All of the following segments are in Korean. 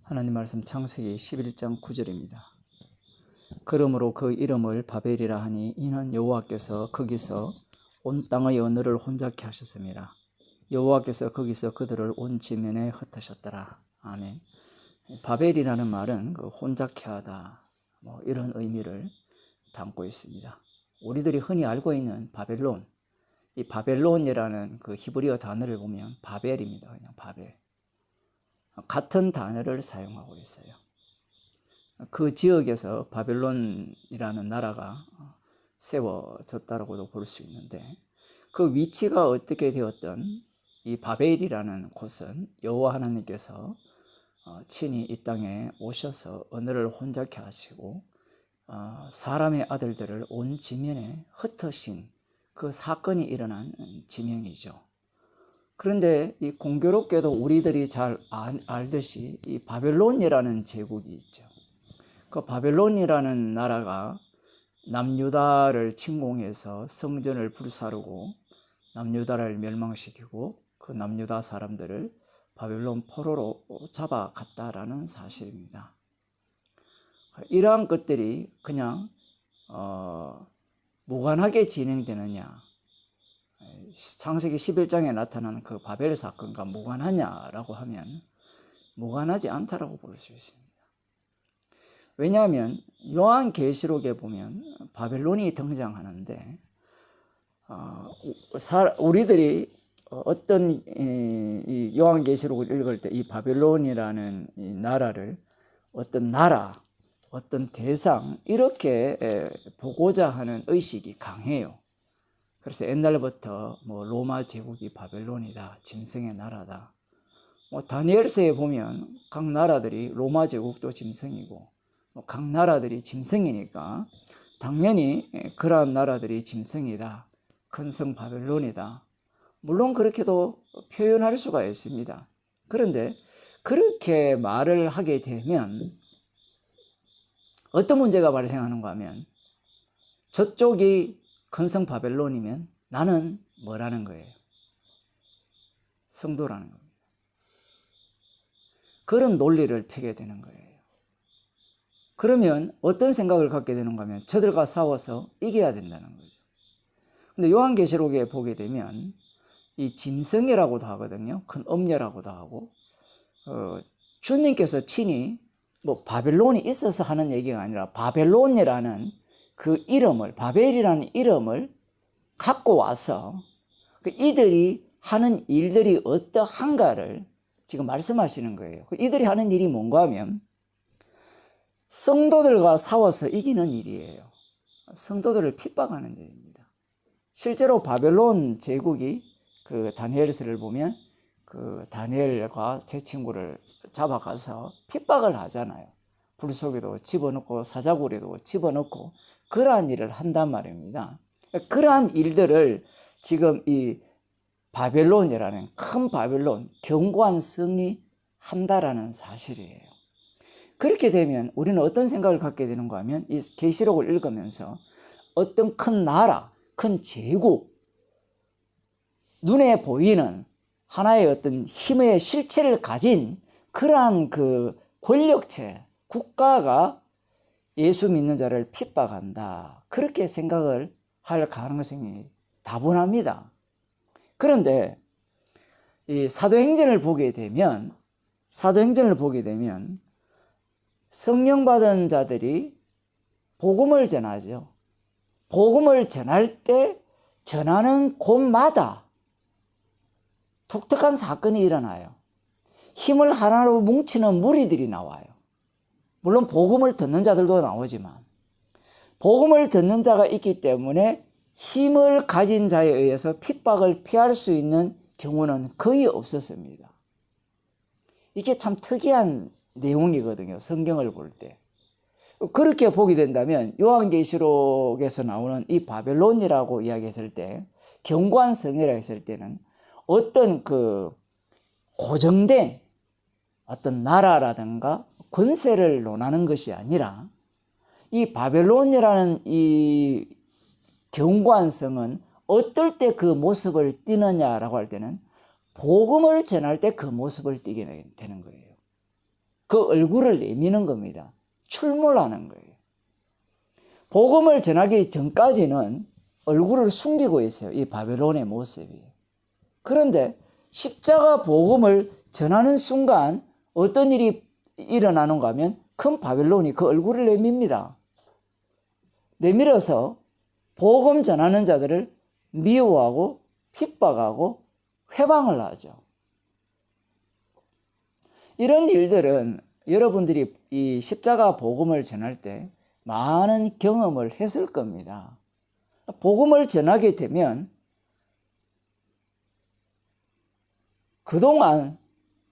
하나님 말씀 창세기 11장 9절입니다. 그러므로 그 이름을 바벨이라 하니 이는 여호와께서 거기서 온 땅의 언어를 혼잡케 하셨습니다. 여호와께서 거기서 그들을 온 지면에 흩으셨더라. 아멘. 바벨이라는 말은 혼잡케 하다 이런 의미를 담고 있습니다. 우리들이 흔히 알고 있는 바벨론, 이 바벨론이라는 그 히브리어 단어를 보면 바벨입니다. 그냥 바벨. 같은 단어를 사용하고 있어요. 그 지역에서 바벨론이라는 나라가 세워졌다고도 볼 수 있는데, 그 위치가 어떻게 되었던 이 바벨이라는 곳은 여호와 하나님께서 친히 이 땅에 오셔서 언어를 혼잡케 하시고 사람의 아들들을 온 지면에 흩으신 그 사건이 일어난 지명이죠. 그런데 이 공교롭게도 우리들이 잘 알듯이 이 바벨론이라는 제국이 있죠. 그 바벨론이라는 나라가 남유다를 침공해서 성전을 불사르고 남유다를 멸망시키고 그 남유다 사람들을 바벨론 포로로 잡아갔다라는 사실입니다. 이러한 것들이 그냥 무관하게 진행되느냐, 창세기 11장에 나타나는 그 바벨 사건과 무관하냐라고 하면 무관하지 않다라고 볼 수 있습니다. 왜냐하면 요한계시록에 보면 바벨론이 등장하는데 우리들이 어떤 이 요한계시록을 읽을 때 이 바벨론이라는 이 나라를 어떤 나라, 어떤 대상 이렇게 보고자 하는 의식이 강해요. 그래서 옛날부터 로마 제국이 바벨론이다, 짐승의 나라다. 다니엘서에 보면 각 나라들이 로마 제국도 짐승이고 각 나라들이 짐승이니까 당연히 그러한 나라들이 짐승이다, 큰 성 바벨론이다. 물론 그렇게도 표현할 수가 있습니다. 그런데 그렇게 말을 하게 되면 어떤 문제가 발생하는가 하면 저쪽이 큰 성 바벨론이면 나는 뭐라는 거예요? 성도라는 겁니다. 그런 논리를 펴게 되는 거예요. 그러면 어떤 생각을 갖게 되는가 하면 저들과 싸워서 이겨야 된다는 거죠. 근데 요한계시록에 보게 되면 이 짐승이라고도 하거든요. 큰 엄녀라고도 하고 주님께서 친히 바벨론이 있어서 하는 얘기가 아니라 바벨론이라는 그 이름을, 바벨이라는 이름을 갖고 와서 이들이 하는 일들이 어떠한가를 지금 말씀하시는 거예요. 이들이 하는 일이 뭔가 하면 성도들과 싸워서 이기는 일이에요. 성도들을 핍박하는 일입니다. 실제로 바벨론 제국이 그 다니엘서를 보면 그 다니엘과 제 친구를 잡아가서 핍박을 하잖아요. 불 속에도 집어넣고 사자굴에도 집어넣고 그러한 일을 한단 말입니다. 그러한 일들을 지금 이 바벨론이라는 큰 바벨론, 견고한 성이 한다라는 사실이에요. 그렇게 되면 우리는 어떤 생각을 갖게 되는가 하면 이 계시록을 읽으면서 어떤 큰 나라, 큰 제국, 눈에 보이는 하나의 어떤 힘의 실체를 가진 그러한 그 권력체, 국가가 예수 믿는 자를 핍박한다, 그렇게 생각을 할 가능성이 다분합니다. 그런데 이 사도행전을 보게 되면 성령 받은 자들이 복음을 전하죠. 복음을 전할 때 전하는 곳마다 독특한 사건이 일어나요. 힘을 하나로 뭉치는 무리들이 나와요. 물론 복음을 듣는 자들도 나오지만 복음을 듣는 자가 있기 때문에 힘을 가진 자에 의해서 핍박을 피할 수 있는 경우는 거의 없었습니다. 이게 참 특이한 내용이거든요. 성경을 볼 때. 그렇게 보게 된다면 요한계시록에서 나오는 이 바벨론이라고 이야기했을 때, 견고한 성이라고 했을 때는 어떤 그 고정된 어떤 나라라든가 권세를 논하는 것이 아니라 이 바벨론이라는 이 견고한 성은 어떨 때 그 모습을 띠느냐라고 할 때는 복음을 전할 때 그 모습을 띠게 되는 거예요. 그 얼굴을 내미는 겁니다. 출몰하는 거예요. 복음을 전하기 전까지는 얼굴을 숨기고 있어요. 이 바벨론의 모습이. 그런데 십자가 복음을 전하는 순간 어떤 일이 일어나는가 하면 큰 바벨론이 그 얼굴을 내밉니다. 내밀어서 복음 전하는 자들을 미워하고 핍박하고 회방을 하죠. 이런 일들은 여러분들이 이 십자가 복음을 전할 때 많은 경험을 했을 겁니다. 복음을 전하게 되면 그동안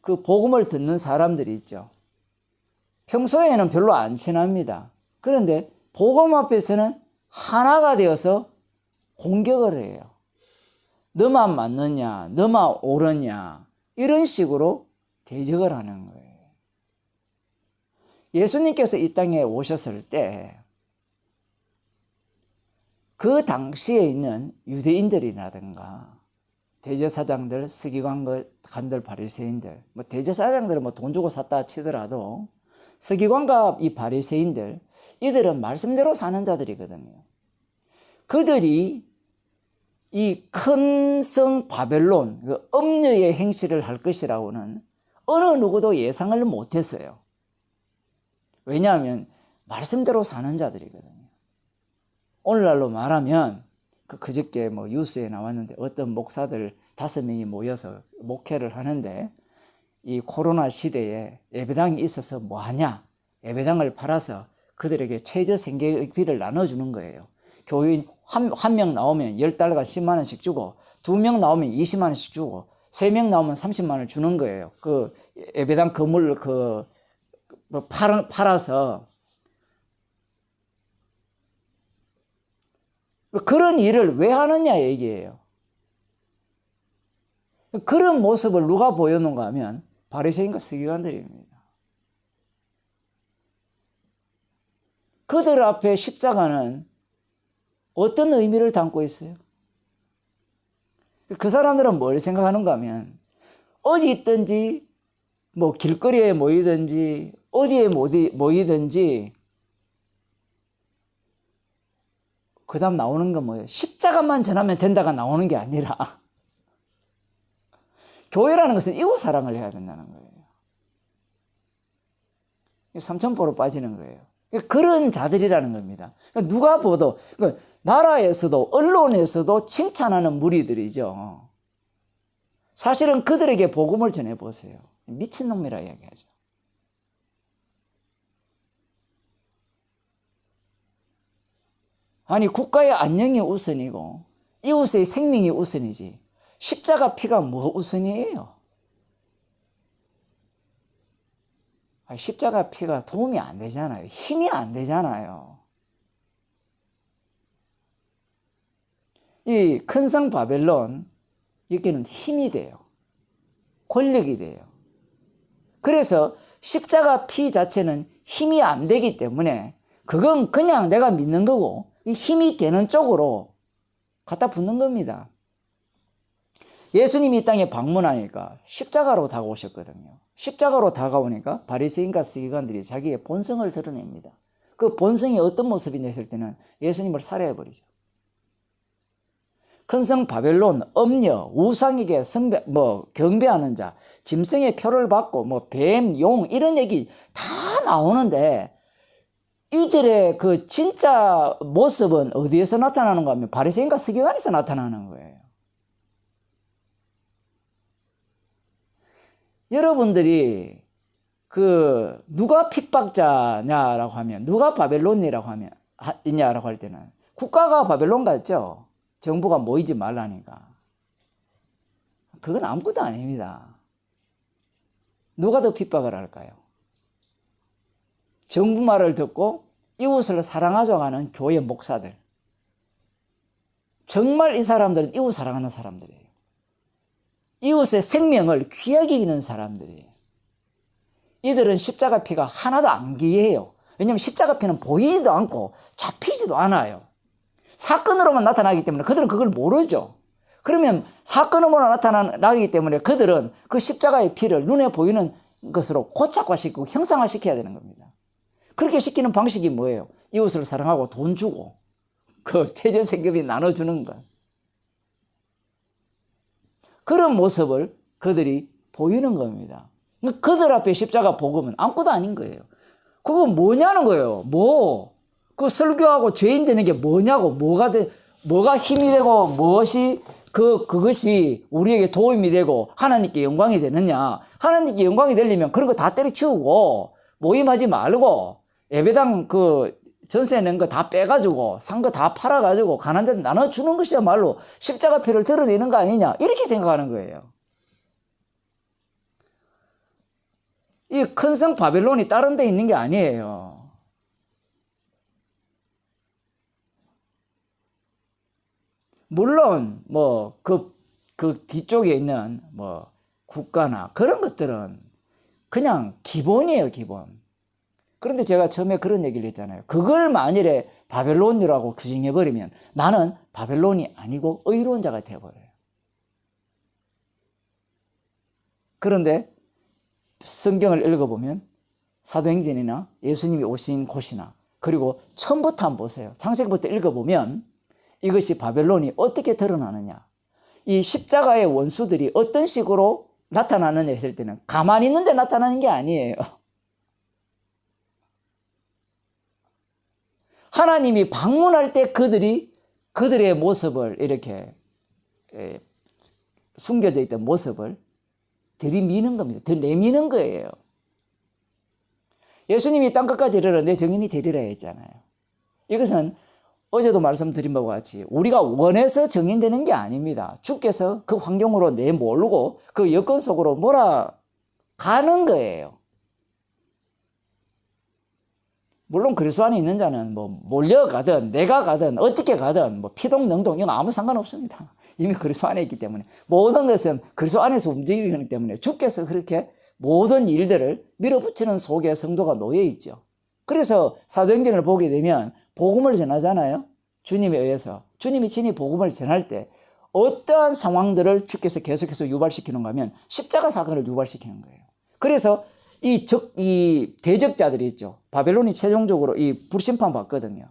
그 복음을 듣는 사람들이 있죠. 평소에는 별로 안 친합니다. 그런데 복음 앞에서는 하나가 되어서 공격을 해요. 너만 맞느냐, 너만 옳으냐, 이런 식으로 대적을 하는 거예요. 예수님께서 이 땅에 오셨을 때 그 당시에 있는 유대인들이라든가 대제사장들, 서기관들, 바리새인들, 대제사장들은 돈 주고 샀다 치더라도 서기관과 이 바리새인들, 이들은 말씀대로 사는 자들이거든요. 그들이 이 큰 성 바벨론, 그 엄녀의 행실을 할 것이라고는 어느 누구도 예상을 못했어요. 왜냐하면 말씀대로 사는 자들이거든요. 오늘날로 말하면 그저께 뉴스에 나왔는데 어떤 목사들 5명이 모여서 목회를 하는데 이 코로나 시대에 예배당이 있어서 뭐하냐, 예배당을 팔아서 그들에게 최저 생계비를 나눠주는 거예요. 교인 한 명 나오면 10달러간 10만 원씩 주고 2명 나오면 20만 원씩 주고 3명 나오면 30만 원을 주는 거예요. 그 예배당 건물을 팔아서. 그런 일을 왜 하느냐 얘기예요. 그런 모습을 누가 보였는가 하면 바리새인과 서기관들입니다. 그들 앞에 십자가는 어떤 의미를 담고 있어요? 그 사람들은 뭘 생각하는가 하면 어디 있든지 길거리에 모이든지 어디에 모이든지 그 다음 나오는 건 뭐예요? 십자가만 전하면 된다가 나오는 게 아니라 교회라는 것은 이웃 사랑을 해야 된다는 거예요. 삼천포로 빠지는 거예요. 그런 자들이라는 겁니다. 누가 보도 나라에서도 언론에서도 칭찬하는 무리들이죠. 사실은 그들에게 복음을 전해보세요. 미친놈이라 이야기하죠. 아니, 국가의 안녕이 우선이고 이웃의 생명이 우선이지 십자가 피가 뭐 우선이에요? 십자가 피가 도움이 안 되잖아요. 힘이 안 되잖아요. 이 큰 성 바벨론, 여기는 힘이 돼요. 권력이 돼요. 그래서 십자가 피 자체는 힘이 안 되기 때문에 그건 그냥 내가 믿는 거고 이 힘이 되는 쪽으로 갖다 붙는 겁니다. 예수님이 이 땅에 방문하니까 십자가로 다가오셨거든요. 십자가로 다가오니까 바리새인과 서기관들이 자기의 본성을 드러냅니다. 그 본성이 어떤 모습이냐 했을 때는 예수님을 살해해버리죠. 큰 성 바벨론, 엄녀, 우상에게 경배하는 자, 짐승의 표를 받고 뱀, 용 이런 얘기 다 나오는데 이들의 그 진짜 모습은 어디에서 나타나는가 하면 바리새인과 서기관에서 나타나는 거예요. 여러분들이 누가 핍박자냐라고 하면 누가 바벨론이라고 하면 있냐라고 할 때는 국가가 바벨론 같죠. 정부가 모이지 말라니까. 그건 아무것도 아닙니다. 누가 더 핍박을 할까요? 정부 말을 듣고 이웃을 사랑하자고 하는 교회 목사들. 정말 이 사람들은 이웃 사랑하는 사람들이에요. 이웃의 생명을 귀하게 여기는 사람들이에요. 이들은 십자가 피가 하나도 안 귀해요. 왜냐하면 십자가 피는 보이지도 않고 잡히지도 않아요. 사건으로만 나타나기 때문에 그들은 그걸 모르죠. 그러면 사건으로 나타나기 때문에 그들은 그 십자가의 피를 눈에 보이는 것으로 고착화시키고 형상화시켜야 되는 겁니다. 그렇게 시키는 방식이 뭐예요? 이웃을 사랑하고 돈 주고 그 최저생계비 나눠주는 것. 그런 모습을 그들이 보이는 겁니다. 그들 앞에 십자가 복음은 아무것도 아닌 거예요. 그거 뭐냐는 거예요. 그 설교하고 죄인 되는 게 뭐냐고, 뭐가 힘이 되고 그것이 우리에게 도움이 되고 하나님께 영광이 되느냐. 하나님께 영광이 되려면 그런 거 다 때려치우고 모임하지 말고 예배당 전세 낸 거 다 빼가지고 산 거 다 팔아가지고 가난한 데 나눠주는 것이야말로 십자가표를 드러내는 거 아니냐. 이렇게 생각하는 거예요. 이 큰 성 바벨론이 다른 데 있는 게 아니에요. 물론 그 뒤쪽에 있는 국가나 그런 것들은 그냥 기본이에요, 기본. 그런데 제가 처음에 그런 얘기를 했잖아요. 그걸 만일에 바벨론이라고 규정해버리면 나는 바벨론이 아니고 의로운 자가 되어버려요. 그런데 성경을 읽어보면 사도행전이나 예수님이 오신 곳이나 그리고 처음부터 한번 보세요. 창세기부터 읽어보면 이것이 바벨론이 어떻게 드러나느냐. 이 십자가의 원수들이 어떤 식으로 나타나느냐 했을 때는 가만히 있는데 나타나는 게 아니에요. 하나님이 방문할 때 그들의 모습을 이렇게 숨겨져 있던 모습을 들이미는 겁니다. 들내미는 거예요. 예수님이 땅끝까지 이르러 내 정인이 되리라 했잖아요. 이것은 어제도 말씀드린 바와 같이 우리가 원해서 정인되는 게 아닙니다. 주께서 그 환경으로 내몰고 그 여건 속으로 몰아가는 거예요. 물론 그리스도 안에 있는 자는 몰려가든 내가 가든 어떻게 가든 피동능동 이건 아무 상관없습니다. 이미 그리스도 안에 있기 때문에 모든 것은 그리스도 안에서 움직이기 때문에 주께서 그렇게 모든 일들을 밀어붙이는 속에 성도가 놓여 있죠. 그래서 사도행전을 보게 되면 복음을 전하잖아요. 주님에 의해서. 주님이 친히 복음을 전할 때 어떠한 상황들을 주께서 계속해서 유발시키는가 하면 십자가 사건을 유발시키는 거예요. 그래서 이 대적자들이 있죠. 바벨론이 최종적으로 이 불심판 받거든요.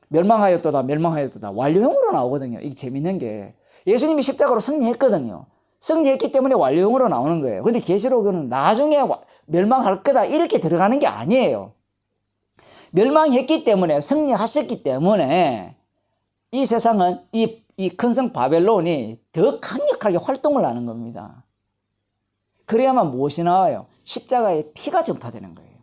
멸망하였도다 완료형으로 나오거든요. 이게 재밌는 게 예수님이 십자가로 승리했거든요. 승리했기 때문에 완료형으로 나오는 거예요. 근데 계시록은 나중에 멸망할 거다 이렇게 들어가는 게 아니에요. 멸망했기 때문에 승리하셨기 때문에 이 세상은 이 큰 성 바벨론이 더 강력하게 활동을 하는 겁니다. 그래야만 무엇이 나와요? 십자가의 피가 전파되는 거예요.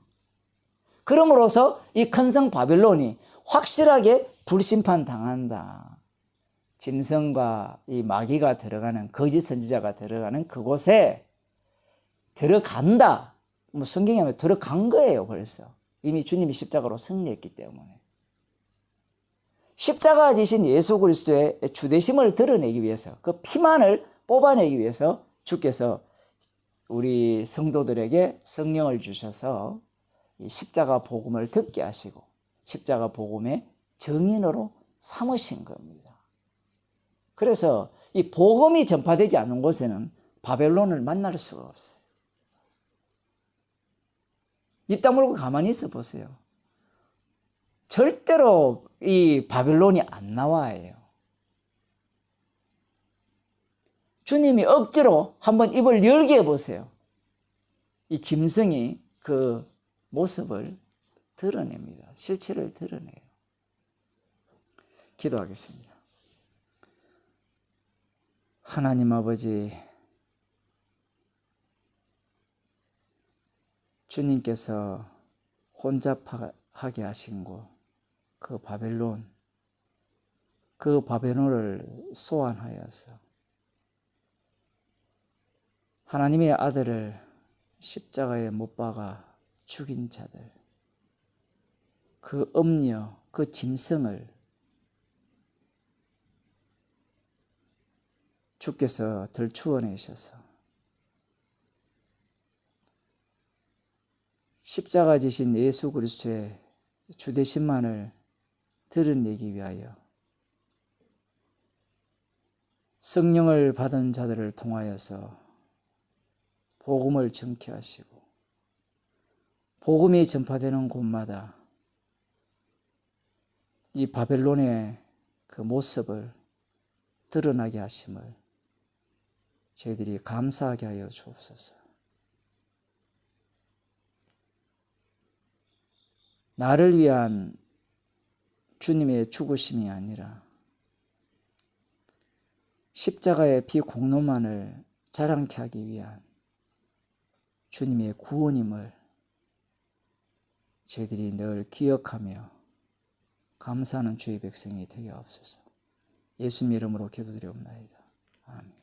그러므로서 이 큰 성 바벨론이 확실하게 불심판 당한다. 짐승과 이 마귀가 들어가는 거짓 선지자가 들어가는 그곳에 들어간다. 성경에 하면 들어간 거예요. 벌써 이미 주님이 십자가로 승리했기 때문에 십자가 지신 예수 그리스도의 주되심을 드러내기 위해서 그 피만을 뽑아내기 위해서 주께서 우리 성도들에게 성령을 주셔서 이 십자가 복음을 듣게 하시고 십자가 복음의 증인으로 삼으신 겁니다. 그래서 이 복음이 전파되지 않는 곳에는 바벨론을 만날 수가 없어요. 입 다물고 가만히 있어 보세요. 절대로 이 바벨론이 안 나와요. 주님이 억지로 한번 입을 열게 해보세요. 이 짐승이 그 모습을 드러냅니다. 실체를 드러내요. 기도하겠습니다. 하나님 아버지, 주님께서 혼잡하게 하신 곳, 그 바벨론을 소환하여서 하나님의 아들을 십자가에 못 박아 죽인 자들, 그 음녀, 그 짐승을 주께서 들추어내셔서 십자가 지신 예수 그리스도의 주되심만을 드러내기 위하여 성령을 받은 자들을 통하여서 복음을 전케 하시고 복음이 전파되는 곳마다 이 바벨론의 그 모습을 드러나게 하심을 저희들이 감사하게 하여 주옵소서. 나를 위한 주님의 죽으심이 아니라 십자가의 비공로만을 자랑케 하기 위한 주님의 구원임을 저희들이 늘 기억하며 감사하는 주의 백성이 되게 하옵소서. 예수님 이름으로 기도드리옵나이다. 아멘.